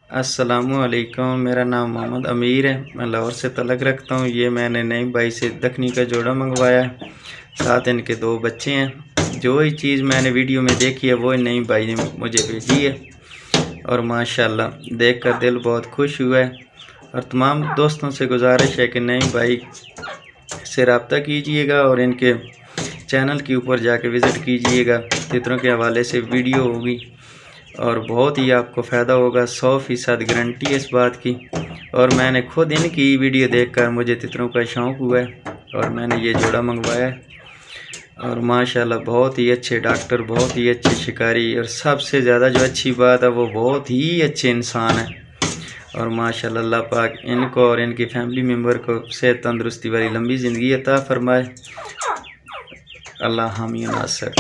अस्सलामुअलैकुम। मेरा नाम मोहम्मद अमीर है, मैं लाहौर से तलक रखता हूँ। ये मैंने नई भाई से दखनी का जोड़ा मंगवाया है, साथ इनके 2 बच्चे हैं। जो ही चीज़ मैंने वीडियो में देखी है वो नई भाई ने मुझे भेजी है और माशाल्लाह देखकर दिल बहुत खुश हुआ है। और तमाम दोस्तों से गुजारिश है कि नई भाई से रब्ता कीजिएगा और इनके चैनल के ऊपर जाके विज़िट कीजिएगा। तितरों के हवाले से वीडियो होगी और बहुत ही आपको फ़ायदा होगा। 100% गारंटी है इस बात की। और मैंने खुद इनकी वीडियो देखकर मुझे तितरों का शौक़ हुआ है और मैंने ये जोड़ा मंगवाया है। और माशाल्लाह बहुत ही अच्छे डॉक्टर, बहुत ही अच्छे शिकारी और सबसे ज़्यादा जो अच्छी बात है वो बहुत ही अच्छे इंसान हैं। और माशाल्लाह अल्लाह पाक इनको और इनकी फैमिली मेम्बर को सेहत तंदुरुस्ती वाली लंबी ज़िंदगी अता फ़रमाए। अल्लाह हामी नासर।